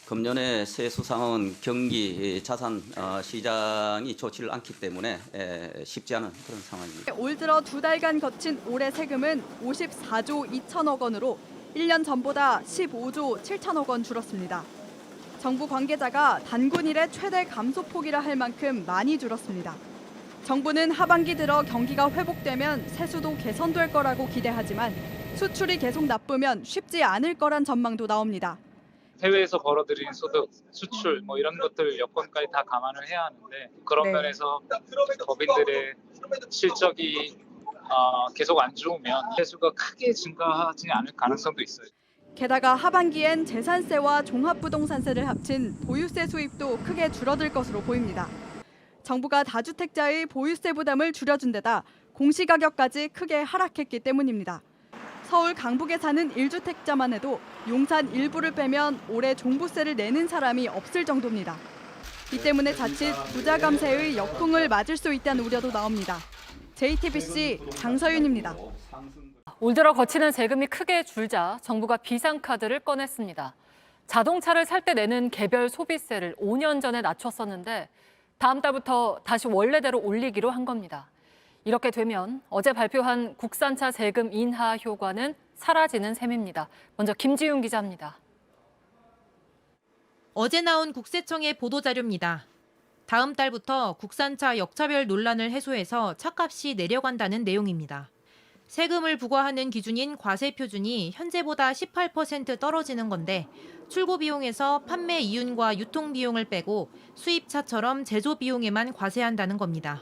금년의 세수 상황은 경기 자산 시장이 좋지를 않기 때문에 쉽지 않은 그런 상황입니다. 올 들어 2달간 거친 올해 세금은 54조 2천억 원으로 1년 전보다 15조 7천억 원 줄었습니다. 정부 관계자가 단군 이래 최대 감소폭이라 할 만큼 많이 줄었습니다. 정부는 하반기 들어 경기가 회복되면 세수도 개선될 거라고 기대하지만 수출이 계속 나쁘면 쉽지 않을 거란 전망도 나옵니다. 해외에서 벌어들인 소득, 수출 이런 것들 여건까지 다 감안을 해야 하는데 그런 면에서 법인들의 실적이 계속 안 좋으면 세수가 크게 증가하지 않을 가능성도 있어요. 게다가 하반기엔 재산세와 종합부동산세를 합친 보유세 수입도 크게 줄어들 것으로 보입니다. 정부가 다주택자의 보유세 부담을 줄여준 데다 공시가격까지 크게 하락했기 때문입니다. 서울 강북에 사는 1주택자만 해도 용산 일부를 빼면 올해 종부세를 내는 사람이 없을 정도입니다. 이 때문에 자칫 부자 감세의 역풍을 맞을 수 있다는 우려도 나옵니다. JTBC 장서윤입니다. 올 들어 거치는 세금이 크게 줄자 정부가 비상카드를 꺼냈습니다. 자동차를 살 때 내는 개별 소비세를 5년 전에 낮췄었는데 다음 달부터 다시 원래대로 올리기로 한 겁니다. 이렇게 되면 어제 발표한 국산차 세금 인하 효과는 사라지는 셈입니다. 먼저 김지윤 기자입니다. 어제 나온 국세청의 보도자료입니다. 다음 달부터 국산차 역차별 논란을 해소해서 차값이 내려간다는 내용입니다. 세금을 부과하는 기준인 과세 표준이 현재보다 18% 떨어지는 건데 출고 비용에서 판매 이윤과 유통 비용을 빼고 수입차처럼 제조 비용에만 과세한다는 겁니다.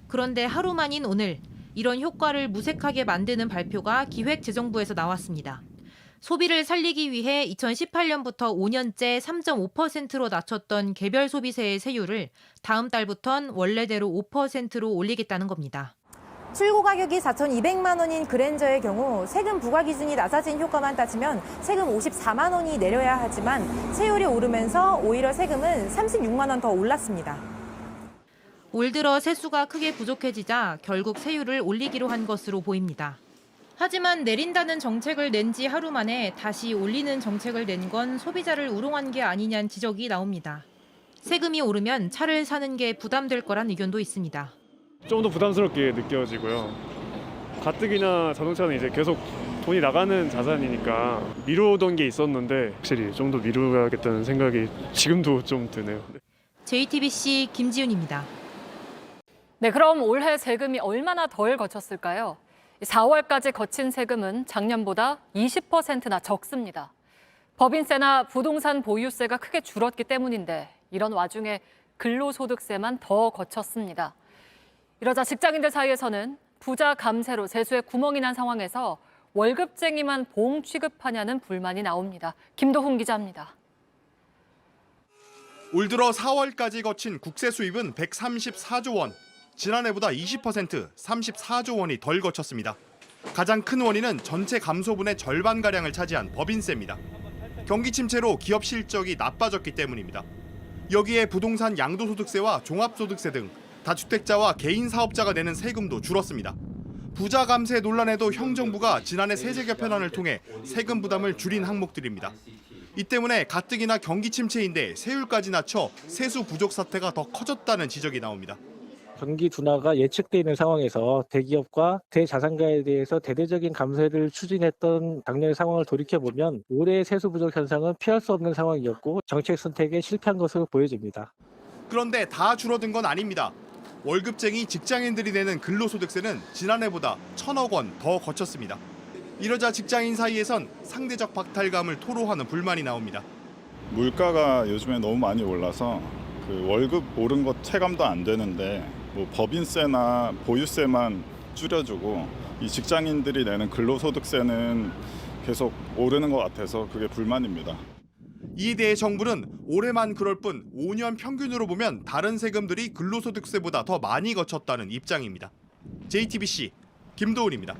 그런데 하루 만인 오늘 이런 효과를 무색하게 만드는 발표가 기획재정부에서 나왔습니다. 소비를 살리기 위해 2018년부터 5년째 3.5%로 낮췄던 개별 소비세의 세율을 다음 달부턴 원래대로 5%로 올리겠다는 겁니다. 출고 가격이 4,200만 원인 그랜저의 경우 세금 부과 기준이 낮아진 효과만 따지면 세금 54만 원이 내려야 하지만 세율이 오르면서 오히려 세금은 36만 원 더 올랐습니다. 올 들어 세수가 크게 부족해지자 결국 세율을 올리기로 한 것으로 보입니다. 하지만 내린다는 정책을 낸 지 하루 만에 다시 올리는 정책을 낸 건 소비자를 우롱한 게 아니냐는 지적이 나옵니다. 세금이 오르면 차를 사는 게 부담될 거란 의견도 있습니다. 좀 더 부담스럽게 느껴지고요. 가뜩이나 자동차는 이제 계속 돈이 나가는 자산이니까 미루던 게 있었는데 확실히 좀 더 미루어야겠다는 생각이 지금도 좀 드네요. JTBC 김지윤입니다. 네, 그럼 올해 세금이 얼마나 덜 거쳤을까요? 4월까지 거친 세금은 작년보다 20%나 적습니다. 법인세나 부동산 보유세가 크게 줄었기 때문인데 이런 와중에 근로소득세만 더 거쳤습니다. 이러자 직장인들 사이에서는 부자 감세로 세수에 구멍이 난 상황에서 월급쟁이만 보험 취급하냐는 불만이 나옵니다. 김도훈 기자입니다. 올 들어 4월까지 거친 국세 수입은 134조 원. 지난해보다 20%, 34조 원이 덜 거쳤습니다. 가장 큰 원인은 전체 감소분의 절반가량을 차지한 법인세입니다. 경기 침체로 기업 실적이 나빠졌기 때문입니다. 여기에 부동산 양도소득세와 종합소득세 등 다주택자와 개인 사업자가 내는 세금도 줄었습니다. 부자 감세 논란에도 형 정부가 지난해 세제 개편안을 통해 세금 부담을 줄인 항목들입니다. 이 때문에 가뜩이나 경기 침체인데 세율까지 낮춰 세수 부족 사태가 더 커졌다는 지적이 나옵니다. 경기 둔화가 예측돼 있는 상황에서 대기업과 대자산가에 대해서 대대적인 감세를 추진했던 작년의 상황을 돌이켜보면 올해의 세수 부족 현상은 피할 수 없는 상황이었고 정책 선택에 실패한 것으로 보여집니다. 그런데 다 줄어든 건 아닙니다. 월급쟁이 직장인들이 내는 근로소득세는 지난해보다 1,000억 원 더 거쳤습니다. 이러자 직장인 사이에선 상대적 박탈감을 토로하는 불만이 나옵니다. 물가가 요즘에 너무 많이 올라서 월급 오른 것 체감도 안 되는데 법인세나 보유세만 줄여주고 이 직장인들이 내는 근로소득세는 계속 오르는 것 같아서 그게 불만입니다. 이에 대해 정부는 올해만 그럴 뿐 5년 평균으로 보면 다른 세금들이 근로소득세보다 더 많이 거쳤다는 입장입니다. JTBC 김도훈입니다.